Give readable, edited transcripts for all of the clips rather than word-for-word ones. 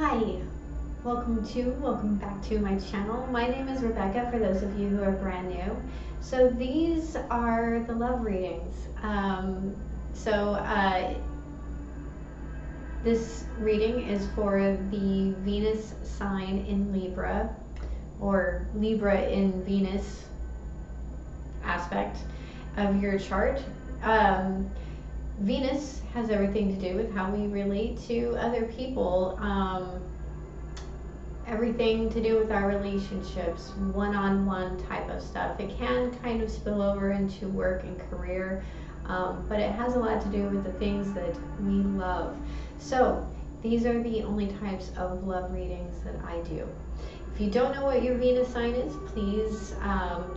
Hi, welcome back to my channel. My name is Rebecca, for those of you who are brand new. So these are the love readings. This reading is for the Venus sign in Libra, or Libra in Venus aspect of your chart. Venus has everything to do with how we relate to other people, everything to do with our relationships, one-on-one type of stuff. It can kind of spill over into work and career, but it has a lot to do with the things that we love. So these are the only types of love readings that I do. If you don't know what your Venus sign is, please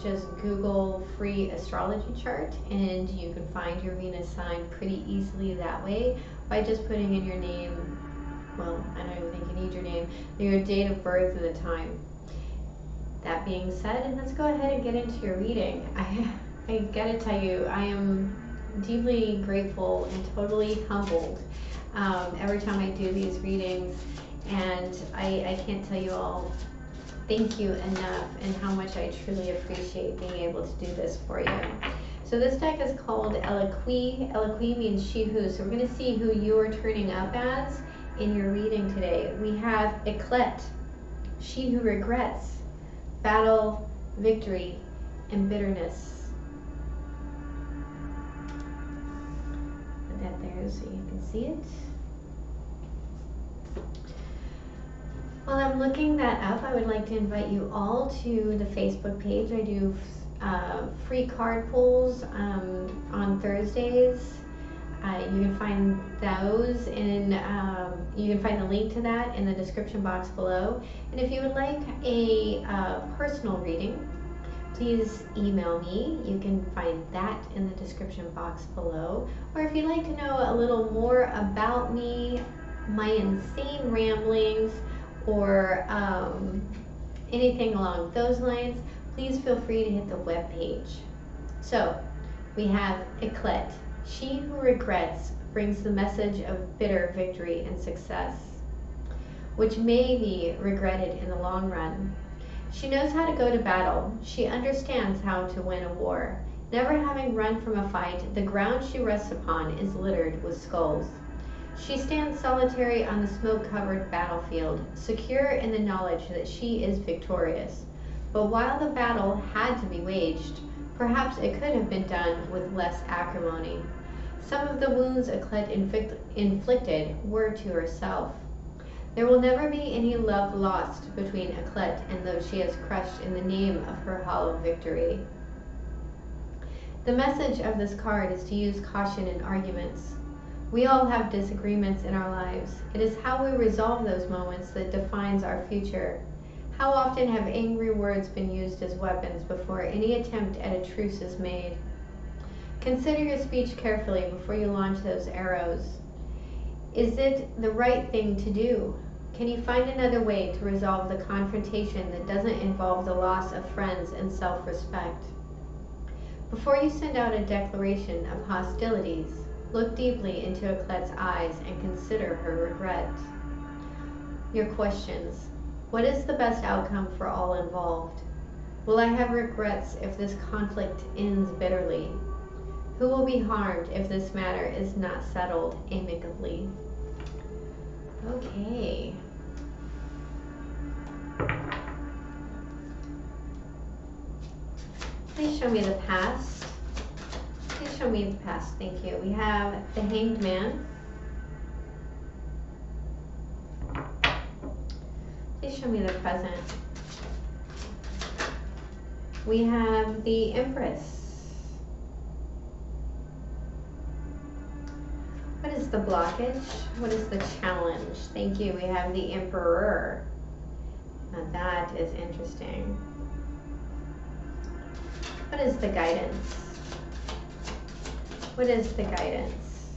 just Google free astrology chart, and you can find your Venus sign pretty easily that way by just putting in your name. Well, I don't even think you need your name, your date of birth and the time. That being said, let's go ahead and get into your reading. I gotta tell you, I am deeply grateful and totally humbled every time I do these readings, and I can't tell you all thank you enough and how much I truly appreciate being able to do this for you. So this deck is called Eloquii. Eloquii means she who. So we're going to see who you're turning up as in your reading today. We have Eclat, she who regrets, battle, victory, and bitterness. Put that there so you can see it. While I'm looking that up, I would like to invite you all to the Facebook page. I do free card pulls on Thursdays. You can find those in, you can find the link to that in the description box below. And if you would like a personal reading, please email me. You can find that in the description box below. Or if you'd like to know a little more about me, my insane ramblings, or anything along those lines, please feel free to hit the web page. So we have Eclat. She who regrets brings the message of bitter victory and success, which may be regretted in the long run. She knows how to go to battle. She understands how to win a war. Never having run from a fight, the ground she rests upon is littered with skulls. She stands solitary on the smoke-covered battlefield, secure in the knowledge that she is victorious. But while the battle had to be waged, perhaps it could have been done with less acrimony. Some of the wounds Eclat inflicted were to herself. There will never be any love lost between Eclat and those she has crushed in the name of her hollow victory. The message of this card is to use caution in arguments. We all have disagreements in our lives. It is how we resolve those moments that defines our future. How often have angry words been used as weapons before any attempt at a truce is made? Consider your speech carefully before you launch those arrows. Is it the right thing to do? Can you find another way to resolve the confrontation that doesn't involve the loss of friends and self-respect? Before you send out a declaration of hostilities, look deeply into Eclat's eyes and consider her regret. Your questions. What is the best outcome for all involved? Will I have regrets if this conflict ends bitterly? Who will be harmed if this matter is not settled amicably? Okay. Please show me the past. Please show me the past, thank you. We have the Hanged Man. Please show me the present. We have the Empress. What is the blockage? What is the challenge? Thank you. We have the Emperor. Now that is interesting. What is the guidance? What is the guidance?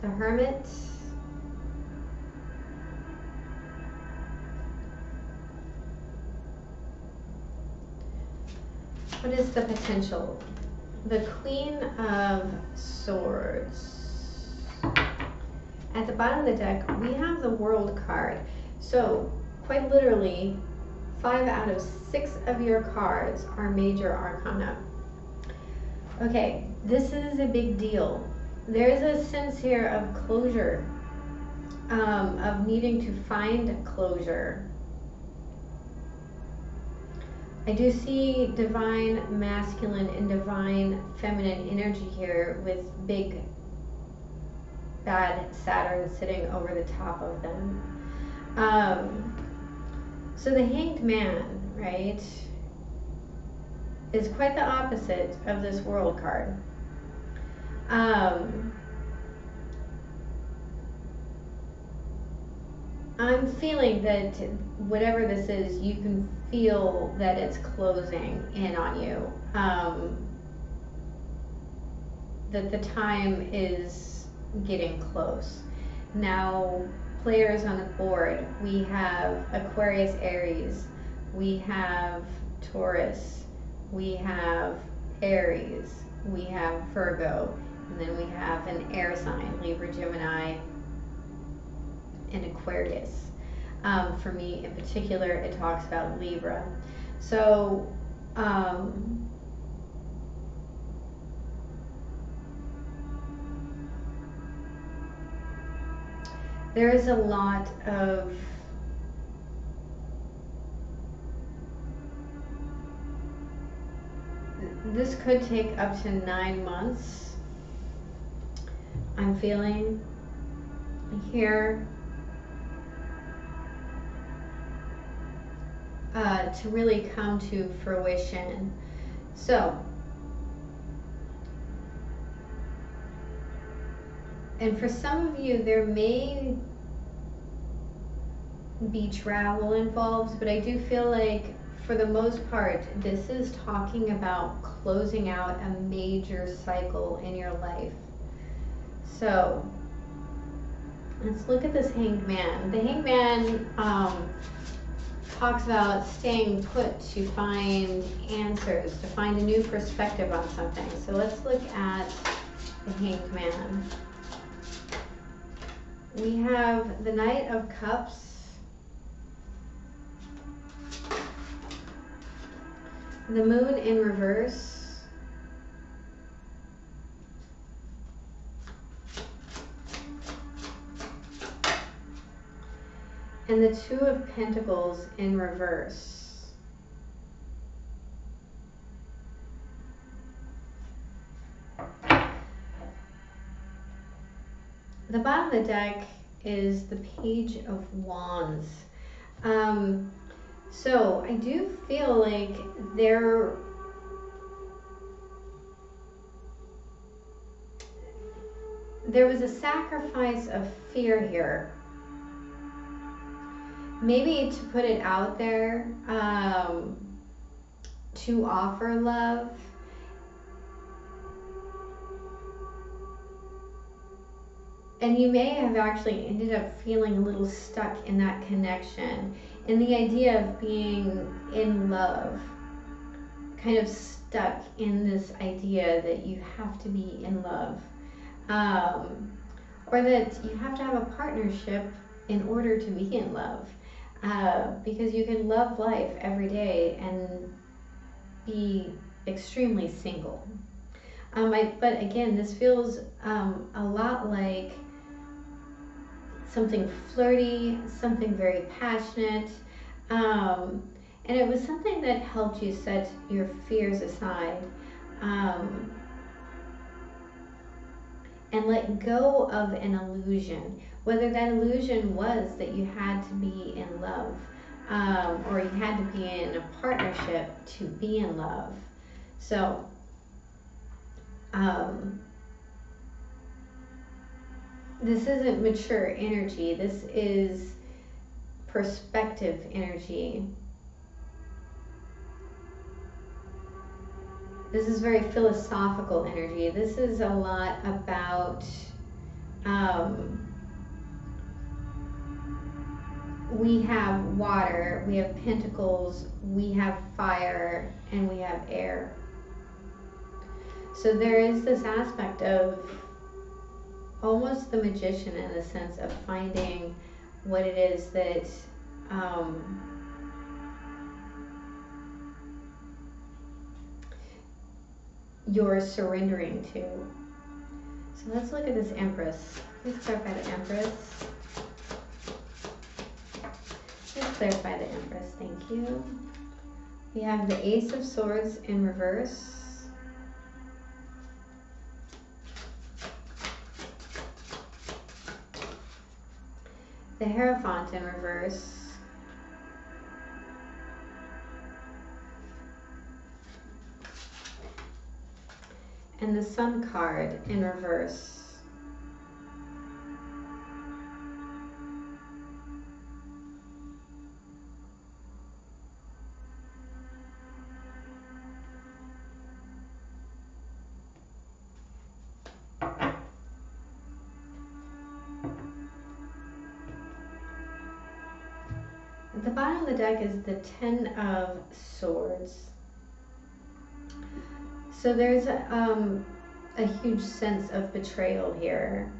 The Hermit. What is the potential? The Queen of Swords. At the bottom of the deck, we have the World card. So, quite literally, 5 out of 6 of your cards are major arcana. Okay, this is a big deal. There's a sense here of closure, of needing to find closure. I do see divine masculine and divine feminine energy here with big bad Saturn sitting over the top of them. So the Hanged Man, right, is quite the opposite of this World card. I'm feeling that whatever this is, you can feel that it's closing in on you. That the time is getting close. Now, players on the board, we have Aquarius, Aries, we have Taurus, we have Aries, we have Virgo, and then we have an air sign, Libra, Gemini, and Aquarius. For me in particular, it talks about Libra. So, there is a lot of this could take up to 9 months. I'm feeling here to really come to fruition. So, and for some of you, there may be travel involved, but I do feel like for the most part, this is talking about closing out a major cycle in your life. So, let's look at this Hanged Man. The Hanged Man talks about staying put to find answers, to find a new perspective on something. So let's look at the Hanged Man. We have the Knight of Cups, the Moon in reverse, and the Two of Pentacles in reverse. The bottom of the deck is the Page of Wands. So I do feel like there was a sacrifice of fear here. Maybe to put it out there, to offer love. And you may have actually ended up feeling a little stuck in that connection, in the idea of being in love, kind of stuck in this idea that you have to be in love, or that you have to have a partnership in order to be in love, because you can love life every day and be extremely single. But again, this feels a lot like something flirty, something very passionate, and it was something that helped you set your fears aside and let go of an illusion, whether that illusion was that you had to be in love, or you had to be in a partnership to be in love. So, this isn't mature energy. This is perspective energy. This is very philosophical energy. This is a lot about we have water, we have pentacles, we have fire, and we have air. So there is this aspect of almost the magician in the sense of finding what it is that you're surrendering to. So let's look at this Empress. Please clarify the Empress. Please clarify the Empress, thank you. We have the Ace of Swords in reverse. The Hierophant in reverse. And the Sun card in reverse. At the bottom of the deck is the Ten of Swords. So there's a huge sense of betrayal here.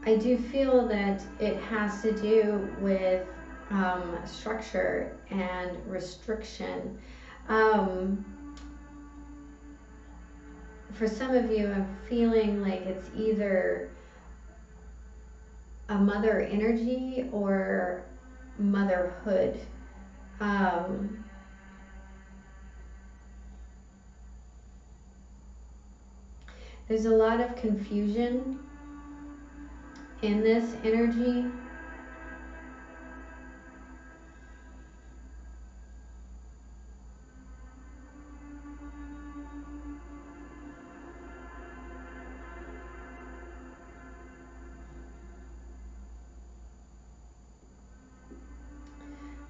I do feel that it has to do with structure and restriction. For some of you, I'm feeling like it's either a mother energy or motherhood. There's a lot of confusion in this energy.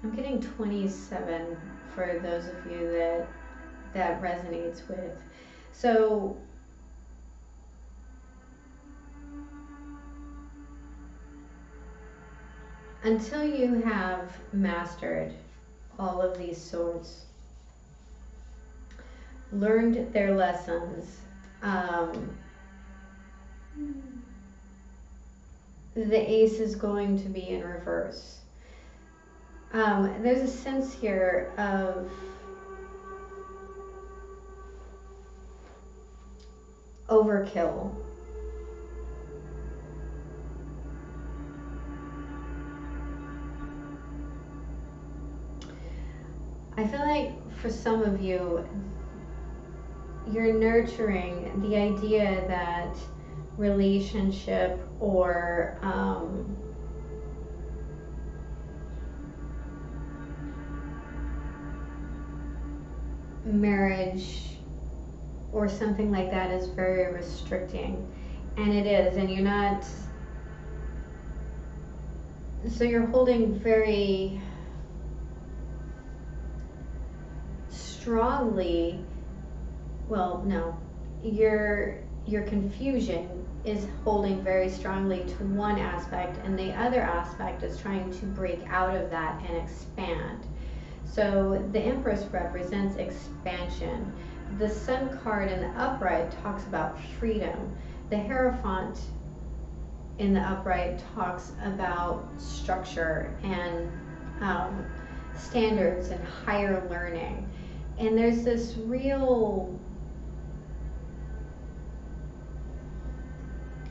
I'm getting 27 for those of you that resonates with. So until you have mastered all of these swords, learned their lessons, the Ace is going to be in reverse. There's a sense here of overkill. I feel like for some of you, you're nurturing the idea that relationship or marriage or something like that is very restricting, and it is, and you're not, so you're holding very strongly, well, no, your confusion is holding very strongly to one aspect, and the other aspect is trying to break out of that and expand. So the Empress represents expansion. The Sun card in the upright talks about freedom. The Hierophant in the upright talks about structure and standards and higher learning. And there's this real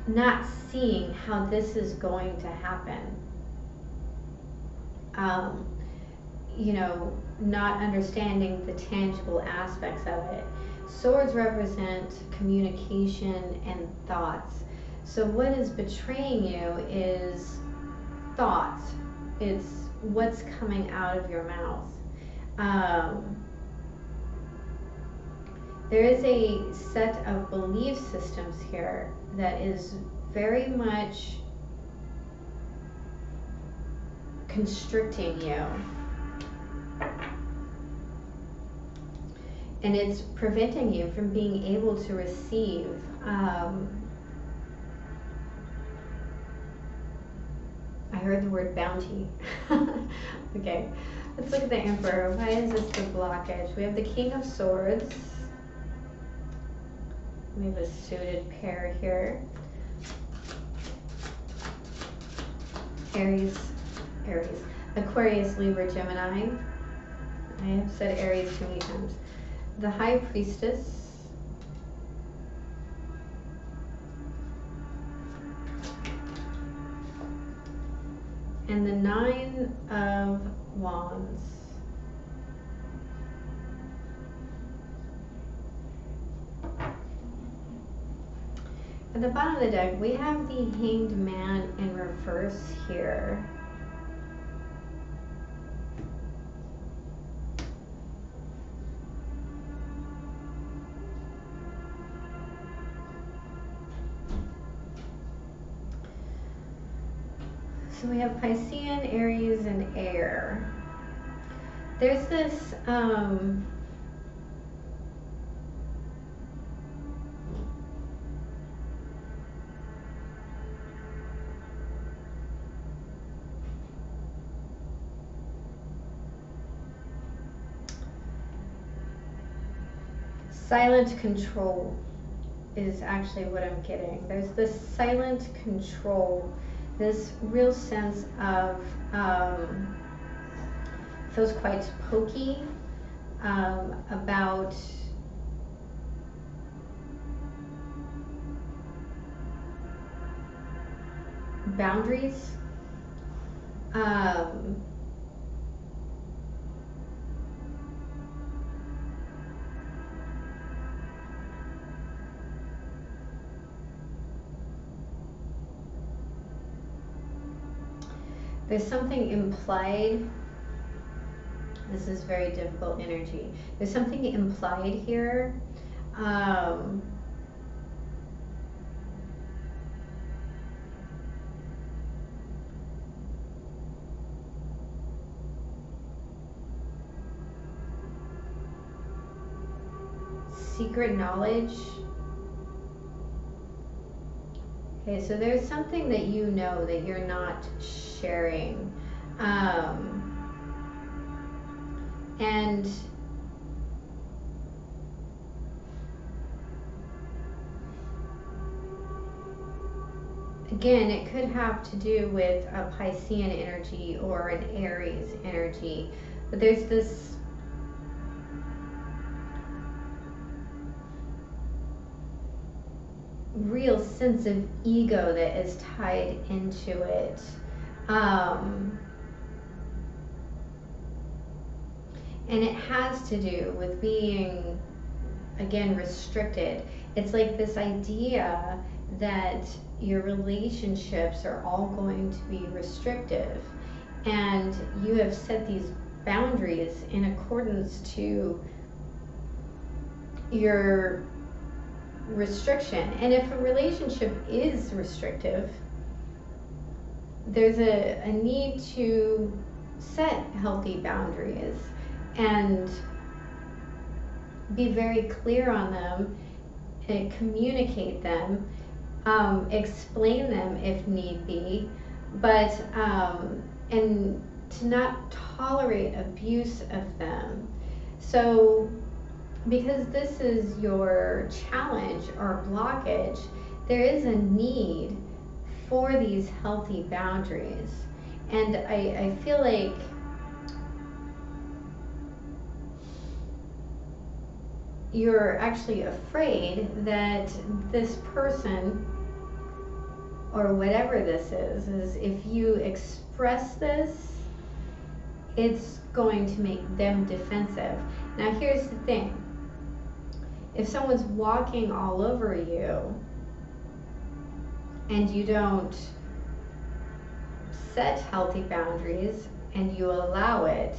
not seeing how this is going to happen. You know, not understanding the tangible aspects of it. Swords represent communication and thoughts. So what is betraying you is thoughts. It's what's coming out of your mouth. There is a set of belief systems here that is very much constricting you. And it's preventing you from being able to receive I heard the word bounty. Okay, let's look at the Emperor. Why is this the blockage? We have the King of Swords. We have a suited pair here. Aries, Aquarius, Libra, Gemini. I have said Aries too many times. The High Priestess. And the Nine of Wands. At the bottom of the deck, we have the Hanged Man in reverse here. So we have Piscean, Aries, and Air. There's this silent control is actually what I'm getting. There's this silent control, this real sense of feels quite pokey about boundaries. There's something implied. This is very difficult energy. There's something implied here. Secret knowledge. Okay, so there's something that you know that you're not sharing. And again, it could have to do with a Piscean energy or an Aries energy, but there's this real sense of ego that is tied into it. And it has to do with being, again, restricted. It's like this idea that your relationships are all going to be restrictive, and you have set these boundaries in accordance to your restriction. And if a relationship is restrictive, there's a need to set healthy boundaries and be very clear on them and communicate them, explain them if need be, but and to not tolerate abuse of them. So because this is your challenge or blockage, there is a need for these healthy boundaries. And I feel like you're actually afraid that this person or whatever this is if you express this, it's going to make them defensive. Now here's the thing. If someone's walking all over you and you don't set healthy boundaries and you allow it,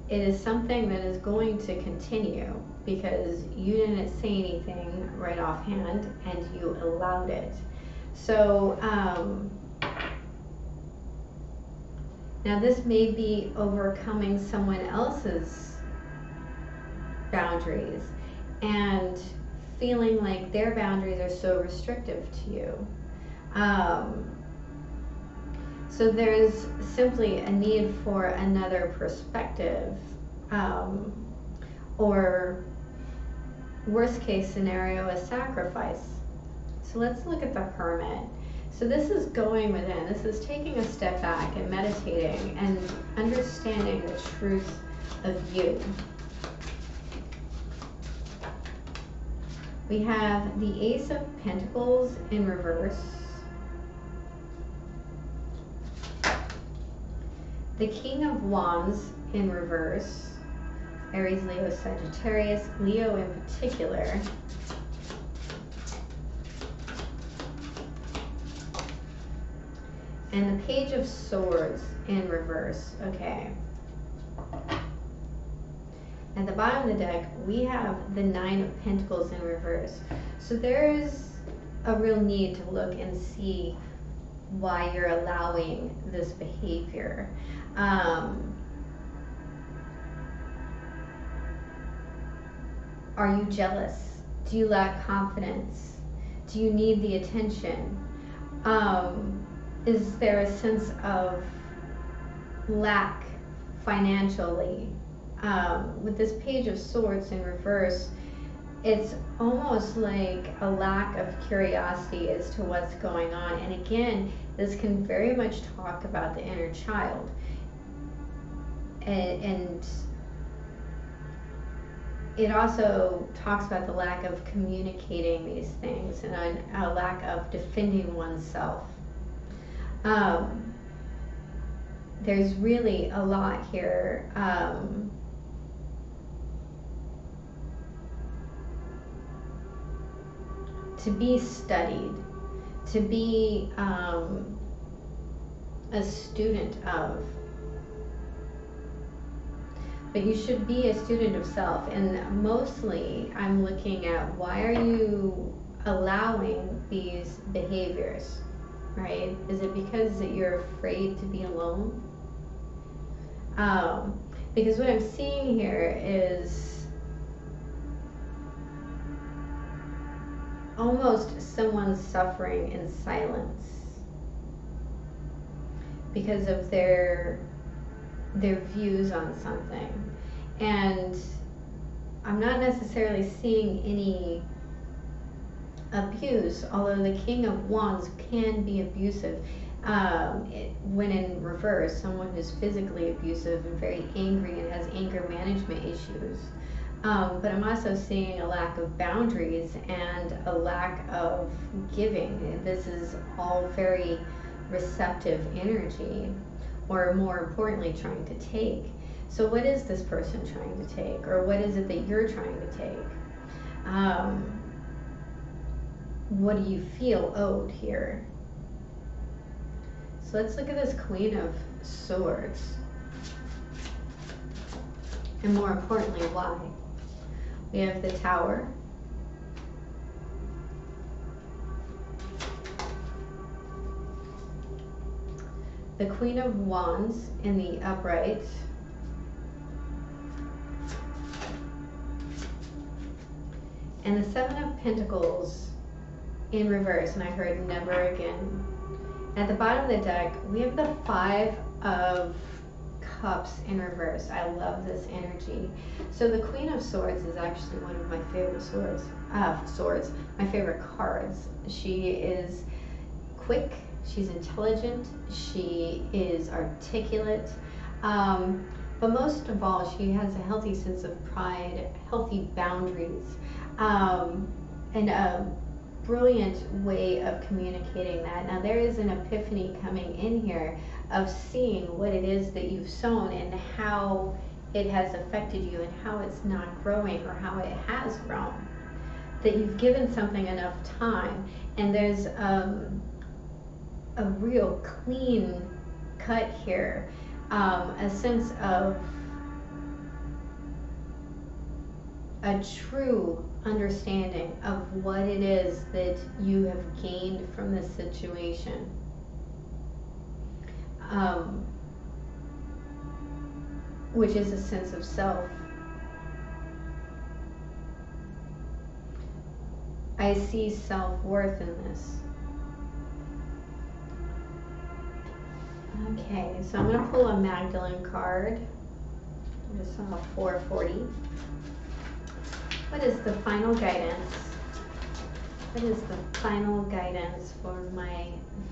it is something that is going to continue because you didn't say anything right offhand and you allowed it. So now this may be overcoming someone else's boundaries and feeling like their boundaries are so restrictive to you. So there's simply a need for another perspective, or worst case scenario, a sacrifice. So let's look at the Hermit. So this is going within. This is taking a step back and meditating and understanding the truth of you. We have the Ace of Pentacles in reverse. The King of Wands in reverse. Aries, Leo, Sagittarius, Leo in particular. And the Page of Swords in reverse. Okay. At the bottom of the deck, we have the Nine of Pentacles in reverse. So there's a real need to look and see why you're allowing this behavior. Are you jealous? Do you lack confidence? Do you need the attention? Is there a sense of lack financially? With this Page of Swords in reverse, it's almost like a lack of curiosity as to what's going on. And again, this can very much talk about the inner child. And it also talks about the lack of communicating these things and a lack of defending oneself. There's really a lot here. To be studied, to be a student of. But you should be a student of self. And mostly I'm looking at, why are you allowing these behaviors, right? Is it because that you're afraid to be alone? Because what I'm seeing here is almost someone suffering in silence because of their views on something. And I'm not necessarily seeing any abuse, although the King of Wands can be abusive. When in reverse, someone who's physically abusive and very angry and has anger management issues. But I'm also seeing a lack of boundaries and a lack of giving. This is all very receptive energy, or more importantly, trying to take. So what is this person trying to take? Or what is it that you're trying to take? What do you feel owed here? So let's look at this Queen of Swords. And more importantly, why? We have the Tower. The Queen of Wands in the upright. And the Seven of Pentacles in reverse. And I heard never again. At the bottom of the deck, we have the Five of Cups in reverse. I love this energy. So the Queen of Swords is actually one of my favorite my favorite cards. She is quick, she's intelligent, she is articulate, but most of all, she has a healthy sense of pride, healthy boundaries, and a brilliant way of communicating that. Now there is an epiphany coming in here of seeing what it is that you've sown and how it has affected you and how it's not growing or how it has grown. That you've given something enough time, and there's a real clean cut here, a sense of a true understanding of what it is that you have gained from this situation. Which is a sense of self. I see self-worth in this. Okay, so I'm going to pull a Magdalene card. I just saw 440. What is the final guidance? What is the final guidance for my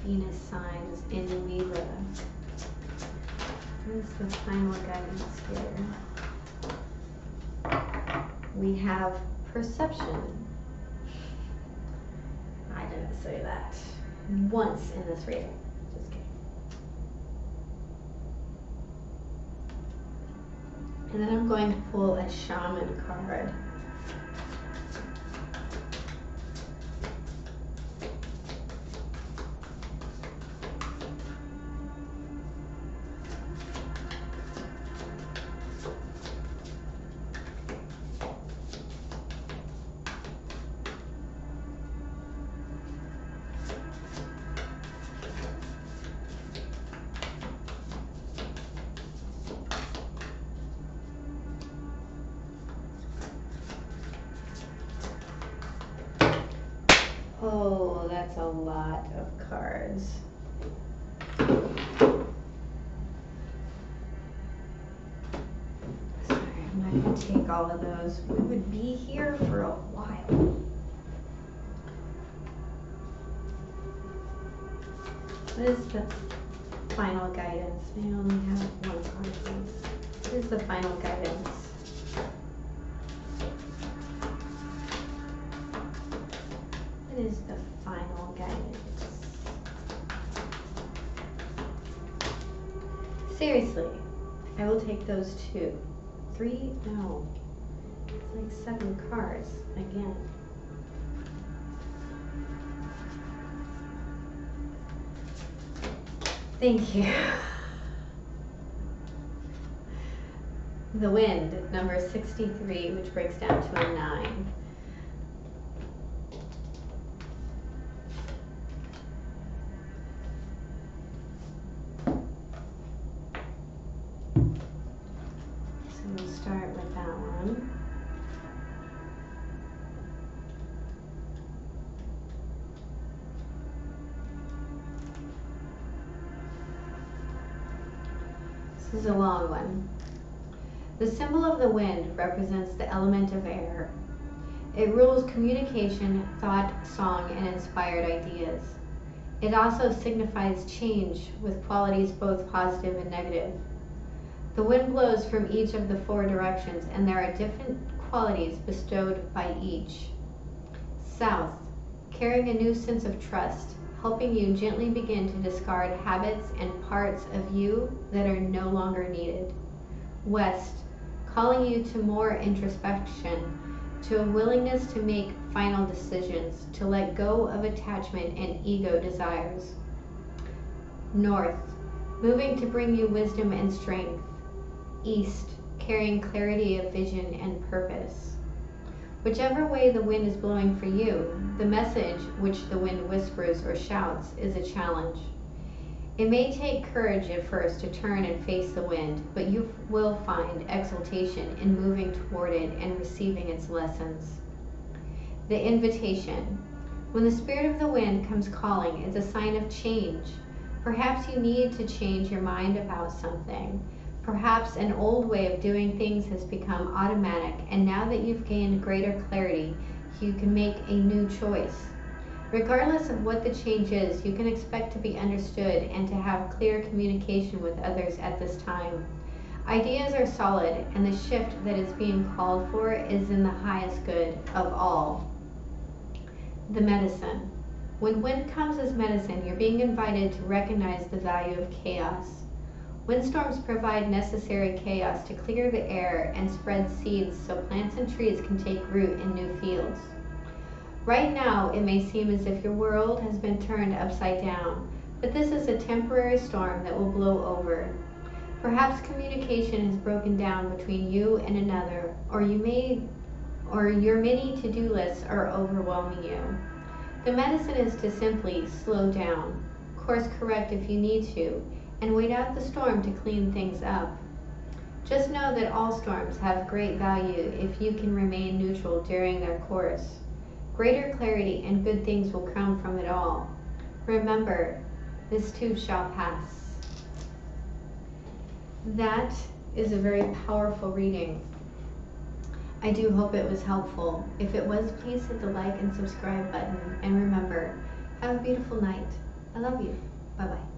Venus signs in Libra? What is the final guidance here? We have perception. I didn't say that once in this reading. Just kidding. And then I'm going to pull a shaman card. Oh, that's a lot of cards. Sorry, I'm not going to take all of those. We would be here for a while. What is the final guidance? I only have one card, please. What is the final guidance? What is the final guidance? Seriously, I will take those two. 3? No. It's like 7 cards again. Thank you. The wind, number 63, which breaks down to a 9. So we'll start with that one. This is a long one. The symbol of the wind represents the element of air. It rules communication, thought, song, and inspired ideas. It also signifies change with qualities both positive and negative. The wind blows from each of the 4 directions, and there are different qualities bestowed by each. South, carrying a new sense of trust, helping you gently begin to discard habits and parts of you that are no longer needed. West, calling you to more introspection, to a willingness to make final decisions, to let go of attachment and ego desires. North, moving to bring you wisdom and strength. East, carrying clarity of vision and purpose. Whichever way the wind is blowing for you, the message which the wind whispers or shouts is a challenge. It may take courage at first to turn and face the wind, but you will find exultation in moving toward it and receiving its lessons. The invitation. When the spirit of the wind comes calling, it's a sign of change. Perhaps you need to change your mind about something. Perhaps an old way of doing things has become automatic, and now that you've gained greater clarity, you can make a new choice. Regardless of what the change is, you can expect to be understood and to have clear communication with others at this time. Ideas are solid, and the shift that is being called for is in the highest good of all. The medicine. When wind comes as medicine, you're being invited to recognize the value of chaos. Windstorms provide necessary chaos to clear the air and spread seeds so plants and trees can take root in new fields. Right now, it may seem as if your world has been turned upside down, but this is a temporary storm that will blow over. Perhaps communication has broken down between you and another, or your many to-do lists are overwhelming you. The medicine is to simply slow down, course correct if you need to, and wait out the storm to clean things up. Just know that all storms have great value if you can remain neutral during their course. Greater clarity and good things will come from it all. Remember, this too shall pass. That is a very powerful reading. I do hope it was helpful. If it was, please hit the like and subscribe button. And remember, have a beautiful night. I love you. Bye-bye.